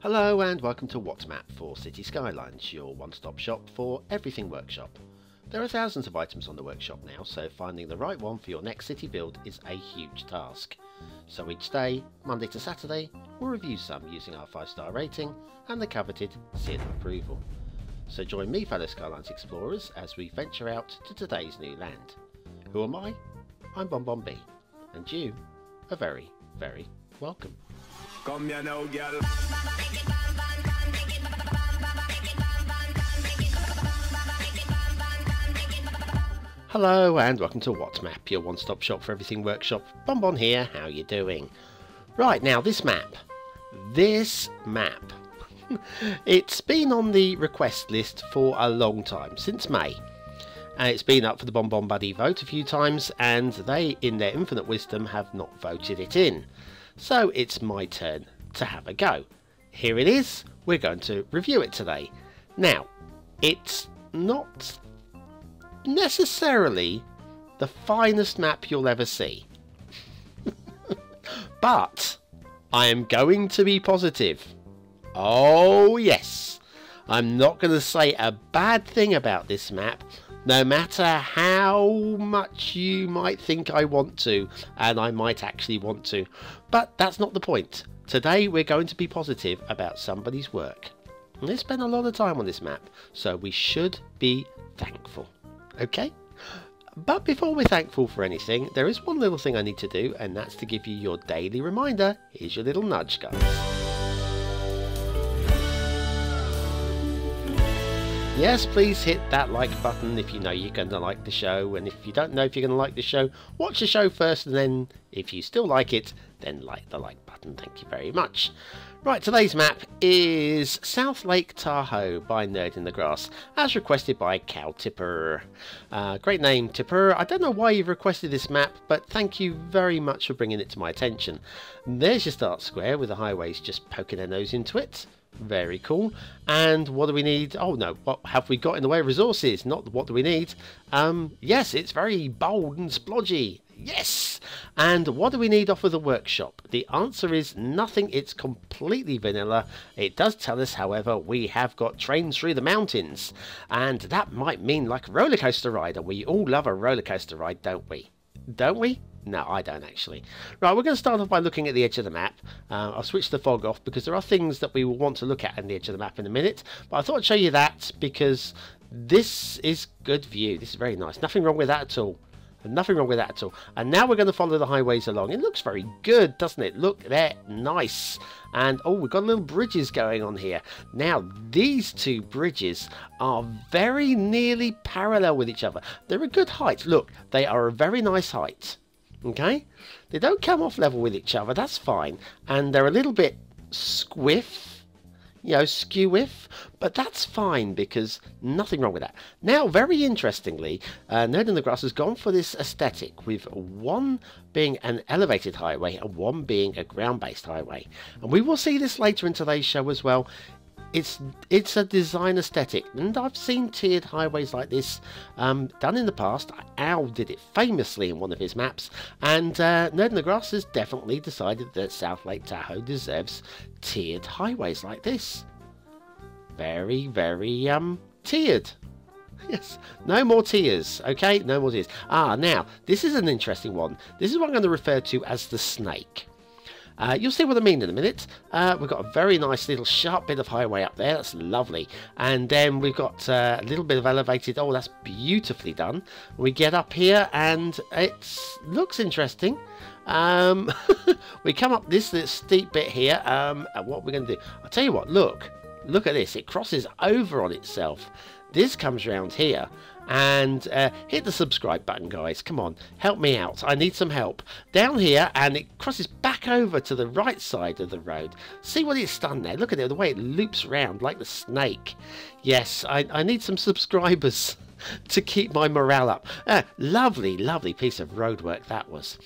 Hello and welcome to What's Map for Cities Skylines, your one-stop shop for everything workshop. There are thousands of items on the workshop now, so finding the right one for your next city build is a huge task. So each day, Monday to Saturday, we'll review some using our 5-star rating and the coveted seal of approval. So join me, fellow Skylines explorers, as we venture out to today's new land. Who am I? I'm BonBonB, and you are very, very welcome. Come here now, girl. Hello and welcome to What's Map, your one-stop shop for everything workshop. BonBon here, how you doing? Right, now this map. It's been on the request list for a long time, since May. It's been up for the BonBonB vote a few times, and they, in their infinite wisdom, have not voted it in. So it's my turn to have a go. Here it is, we're going to review it today. Now, it's not necessarily the finest map you'll ever see. But I am going to be positive. Oh yes, I'm not going to say a bad thing about this map, no matter how much you might think I want to, and I might actually want to. But that's not the point. Today we're going to be positive about somebody's work. And they spent a lot of time on this map, so we should be thankful. Okay? But before we're thankful for anything, there is one little thing I need to do, and that's to give you your daily reminder. Here's your little nudge, guys. Yes, please hit that like button if you know you're going to like the show, and if you don't know if you're going to like the show, watch the show first, and then if you still like it, then like the like button. Thank you very much. Right, today's map is South Lake Tahoe by NerdinTheGrass, as requested by Cow Tipper. Great name, Tipper. I don't know why you've requested this map, but thank you very much for bringing it to my attention. There's your start square with the highways just poking their nose into it. Very cool. And what do we need? Oh no, what have we got in the way of resources? Not what do we need. Yes, it's very bold and splodgy. Yes. And what do we need off of the workshop? The answer is nothing. It's completely vanilla. It does tell us, however, we have got trains through the mountains, and that might mean like a roller coaster ride, and we all love a roller coaster ride, don't we? Don't we? No, I don't actually. Right, we're going to start off by looking at the edge of the map. I'll switch the fog off because there are things that we will want to look at on the edge of the map in a minute. But I thought I'd show you that because this is good view. This is very nice. Nothing wrong with that at all. Nothing wrong with that at all. And now we're going to follow the highways along. It looks very good, doesn't it? Look there, nice. And oh, we've got little bridges going on here. Now, these two bridges are very nearly parallel with each other. They're a good height. Look, they are a very nice height. Okay? They don't come off level with each other. That's fine. And they're a little bit squiff. You know, skew-iff, but that's fine because nothing wrong with that. Now, very interestingly, NerdinTheGrass has gone for this aesthetic with one being an elevated highway and one being a ground-based highway. And we will see this later in today's show as well. It's a design aesthetic, and I've seen tiered highways like this done in the past. Al did it famously in one of his maps, and NerdinTheGrass has definitely decided that South Lake Tahoe deserves tiered highways like this. Very, very tiered. Yes, no more tiers, okay? No more tiers. Now, this is an interesting one. This is what I'm going to refer to as the snake. You'll see what I mean in a minute. We've got a very nice little sharp bit of highway up there. That's lovely. And then we've got a little bit of elevated. Oh, that's beautifully done. We get up here and it looks interesting. We come up this steep bit here. And what we're going to do, I'll tell you what, look at this. It crosses over on itself. This comes around here. And hit the subscribe button, guys. Come on, help me out. I need some help. Down here, and it crosses back over to the right side of the road. See what it's done there? Look at it, the way it loops round like the snake. Yes, I need some subscribers to keep my morale up. Lovely, lovely piece of road work that was.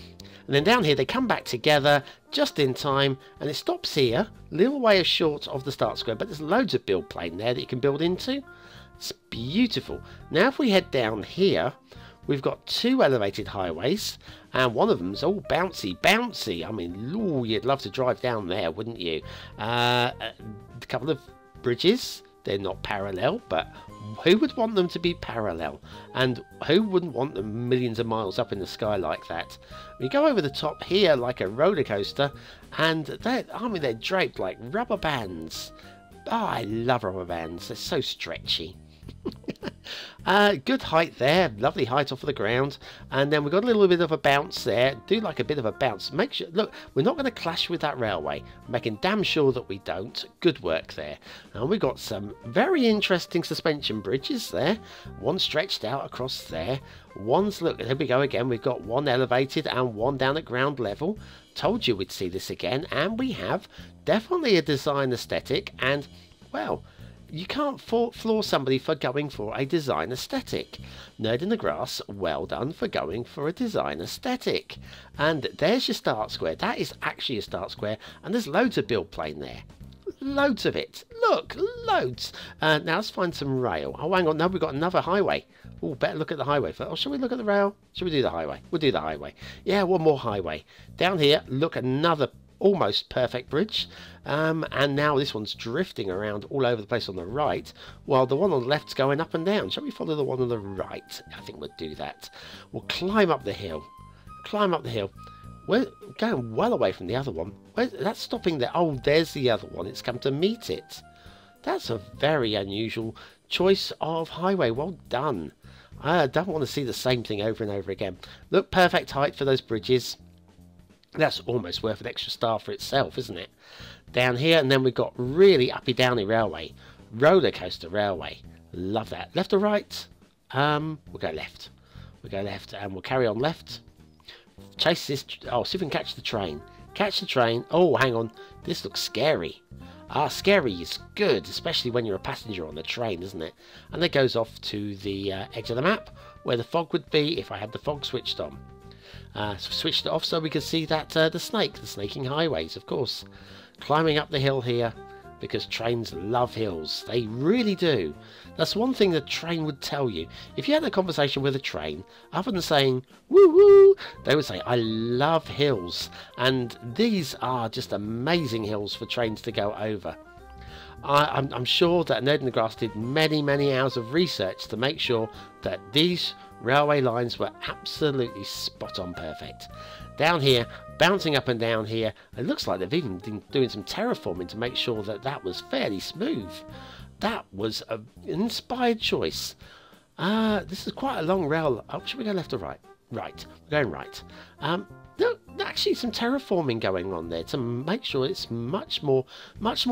And then down here, they come back together just in time, and it stops here, a little way short of the start square, but there's loads of build plane there that you can build into. It's beautiful. Now if we head down here, we've got two elevated highways, And one of them's all bouncy, bouncy. I mean, ooh, you'd love to drive down there, wouldn't you? A couple of bridges. They're not parallel, but who would want them to be parallel? And who wouldn't want them millions of miles up in the sky like that? We go over the top here like a roller coaster, and they're draped like rubber bands. Oh, I love rubber bands. They're so stretchy. Good height there, lovely height off of the ground, and then we've got a little bit of a bounce there. Do like a bit of a bounce. Make sure, look, we're not going to clash with that railway. Making damn sure that we don't. Good work there. And we've got some very interesting suspension bridges there. One stretched out across there. One's, look, here we go again. We've got one elevated and one down at ground level. Told you we'd see this again, and we have definitely a design aesthetic, and well, you can't floor somebody for going for a design aesthetic. NerdinTheGrass, well done for going for a design aesthetic. And there's your start square. That is actually a start square, and there's loads of build plane there. Loads of it. Look, loads. Now let's find some rail. Oh, hang on. No, we've got another highway. Oh, better look at the highway first. Oh, shall we look at the rail? Shall we do the highway? We'll do the highway. Yeah, one more highway. Down here, look, another almost perfect bridge, and now this one's drifting around all over the place on the right, while the one on the left's going up and down. Shall we follow the one on the right? I think we'll do that. We'll climb up the hill. Climb up the hill. We're going well away from the other one. That's stopping there. Oh, there's the other one. It's come to meet it. That's a very unusual choice of highway. Well done. I don't want to see the same thing over and over again. Look, perfect height for those bridges. That's almost worth an extra star for itself, isn't it? Down here, and then we've got really uppy downy railway. Roller coaster railway. Love that. Left or right? We'll go left. We'll go left, and we'll carry on left. Chase this. Oh, see if we can catch the train. Catch the train. Oh, hang on. This looks scary. Scary is good, especially when you're a passenger on the train, isn't it? And it goes off to the edge of the map, where the fog would be if I had the fog switched on. Switched it off so we could see that the snaking highways, of course. Climbing up the hill here, because trains love hills. They really do. That's one thing the train would tell you. If you had a conversation with a train, other than saying, woo woo, they would say, I love hills. And these are just amazing hills for trains to go over. I'm sure that NerdinTheGrass did many hours of research to make sure that these railway lines were absolutely spot on perfect. Down here, bouncing up and down here, it looks like they've even been doing some terraforming to make sure that that was fairly smooth. That was an inspired choice. This is quite a long rail. Oh, should we go left or right? Right. We're going right. No, actually some terraforming going on there to make sure it's much more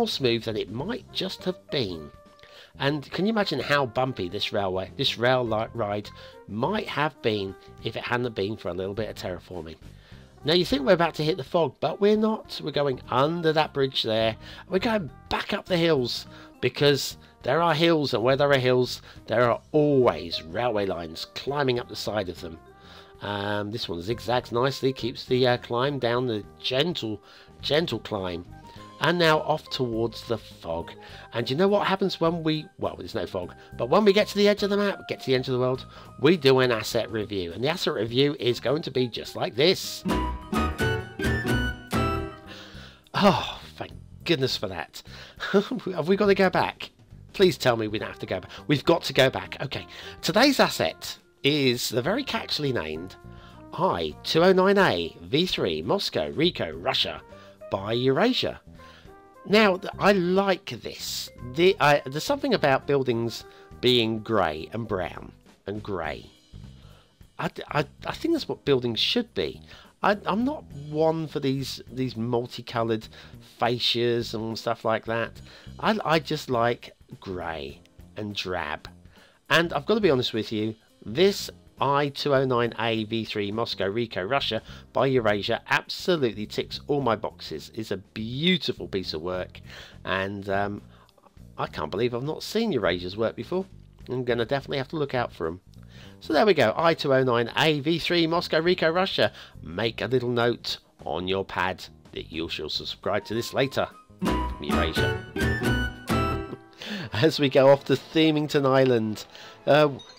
smooth than it might just have been. And can you imagine how bumpy this rail ride might have been if it hadn't been for a little bit of terraforming? Now you think we're about to hit the fog, but we're not. We're going under that bridge there. We're going back up the hills, because there are hills, and where there are hills, there are always railway lines climbing up the side of them. This one zigzags nicely, keeps the climb down, the gentle climb. And now off towards the fog. And you know what happens when well, there's no fog, but when we get to the edge of the map, get to the edge of the world, we do an asset review. And the asset review is going to be just like this. Oh, thank goodness for that. Have we got to go back? Please tell me we don't have to go back. We've got to go back. Okay, today's asset is the very catchily named I-209A V3 Moscow, RICO, Russia by Eurasia. Now, I like this. There's something about buildings being grey and brown and grey. I think that's what buildings should be. I'm not one for these multicoloured fascias and stuff like that. I just like grey and drab. And I've got to be honest with you, this I-209A V3 Moscow, RICO, Russia by Eurasia absolutely ticks all my boxes. It's a beautiful piece of work, and I can't believe I've not seen Eurasia's work before. I'm going to definitely have to look out for them. So there we go, I-209A V3 Moscow, RICO, Russia. Make a little note on your pad that you shall subscribe to this later from Eurasia. as we go off to Themington Island.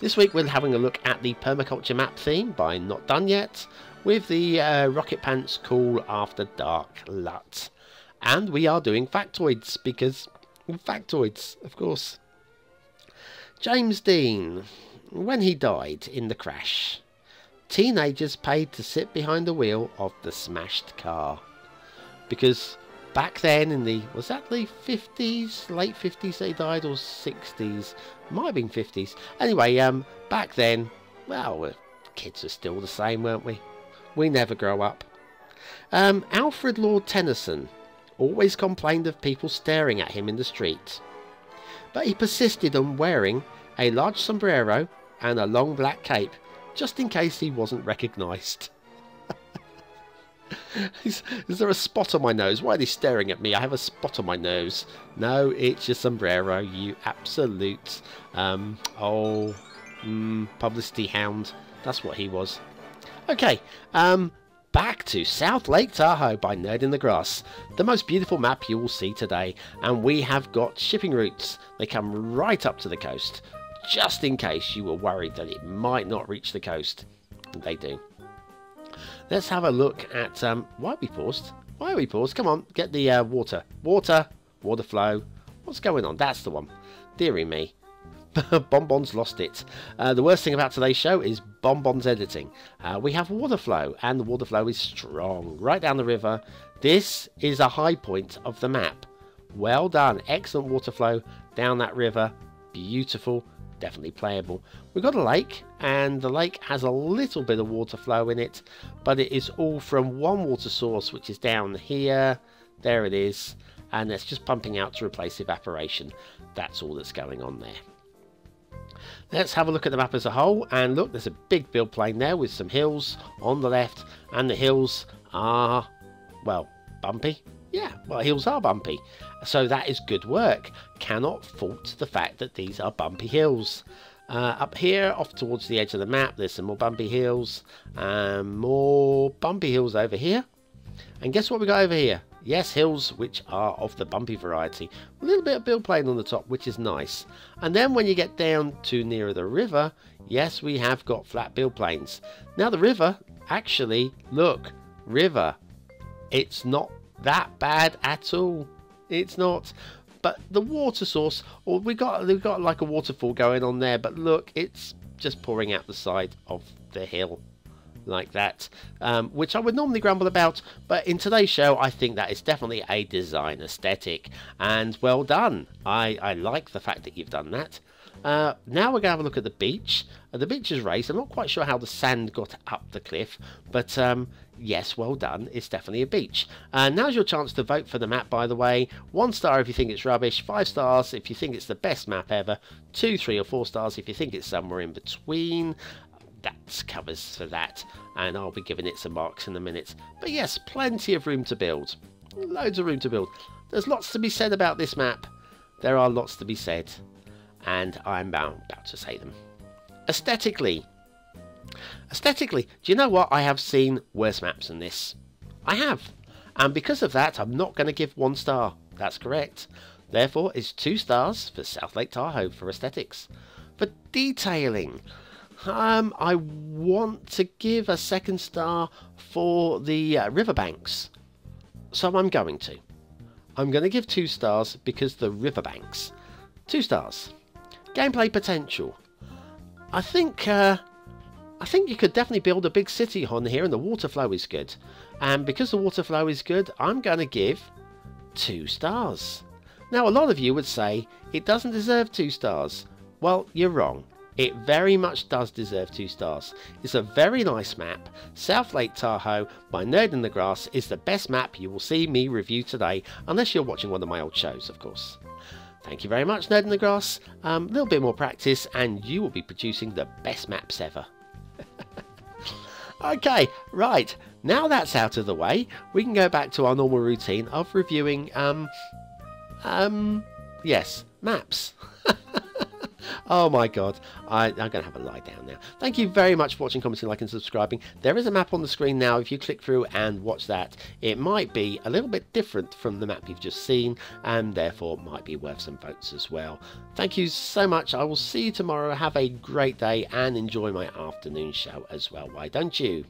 This week we're having a look at the Permaculture Map Theme by Not Done Yet, with the Rocket Pants Cool After Dark LUT. And we are doing factoids, because factoids, of course. James Dean, when he died in the crash, teenagers paid to sit behind the wheel of the smashed car. Because back then in the, was that the 50s, late 50s they died, or 60s? Might have been 50s. Anyway, back then, well, kids are still the same, weren't we? We never grow up. Alfred Lord Tennyson always complained of people staring at him in the street, but he persisted on wearing a large sombrero and a long black cape, just in case he wasn't recognised. Is there a spot on my nose? Why are they staring at me? I have a spot on my nose. No, it's your sombrero, you absolute publicity hound. That's what he was. Okay, back to South Lake Tahoe by NerdinTheGrass, the most beautiful map you will see today. And we have got shipping routes. They come right up to the coast, just in case you were worried that it might not reach the coast. They do. Let's have a look at, why are we paused? Why are we paused? Come on, get the water flow. What's going on? That's the one. Dearie me. BonBon's lost it. The worst thing about today's show is BonBon's editing. We have water flow, and the water flow is strong, right down the river. This is a high point of the map. Well done. Excellent water flow down that river. Beautiful. Definitely playable. We've got a lake, and the lake has a little bit of water flow in it, but it is all from one water source, which is down here. There it is, and it's just pumping out to replace evaporation. That's all that's going on there. Let's have a look at the map as a whole, and look, there's a big build plane there with some hills on the left, and the hills are, well, bumpy. Yeah, well, hills are bumpy, so that is good work. Cannot fault the fact that these are bumpy hills. Up here, off towards the edge of the map, there's some more bumpy hills, and more bumpy hills over here. And guess what we got over here? Yes, hills which are of the bumpy variety. A little bit of build plane on the top, which is nice. And then when you get down to nearer the river, yes, we have got flat build planes. Now the river, actually, look, river, it's not that bad at all. It's not. But the water source, or we've got like a waterfall going on there, but look, it's just pouring out the side of the hill like that, which I would normally grumble about, but in today's show I think that is definitely a design aesthetic, and well done. I like the fact that you've done that. Now we're going to have a look at the beach. The beach is raised. I'm not quite sure how the sand got up the cliff, but yes, well done. It's definitely a beach. Now's your chance to vote for the map, by the way. 1 star if you think it's rubbish, 5 stars if you think it's the best map ever, 2, 3 or 4 stars if you think it's somewhere in between. That covers for that, and I'll be giving it some marks in a minute. But yes, plenty of room to build. Loads of room to build. There's lots to be said about this map. There are lots to be said, and I'm about to say them. Aesthetically, do you know what? I have seen worse maps than this. I have. And because of that, I'm not going to give 1 star. That's correct. Therefore, it's 2 stars for South Lake Tahoe for aesthetics. For detailing, I want to give a 2nd star for the riverbanks. So I'm going to. I'm going to give 2 stars because the riverbanks. 2 stars. Gameplay potential. I think you could definitely build a big city on here, and the water flow is good. And because the water flow is good, I'm going to give 2 stars. Now, a lot of you would say it doesn't deserve 2 stars. Well, you're wrong. It very much does deserve 2 stars. It's a very nice map. South Lake Tahoe by NerdinTheGrass is the best map you will see me review today, unless you're watching one of my old shows, of course. Thank you very much, NerdinTheGrass. A little bit more practice and you will be producing the best maps ever. Okay, right. Now that's out of the way, we can go back to our normal routine of reviewing, yes, maps. Oh my god, I'm going to have a lie down now. Thank you very much for watching, commenting, liking, subscribing. There is a map on the screen now. If you click through and watch that, it might be a little bit different from the map you've just seen, and therefore might be worth some votes as well. Thank you so much. I will see you tomorrow. Have a great day and enjoy my afternoon show as well. Why don't you?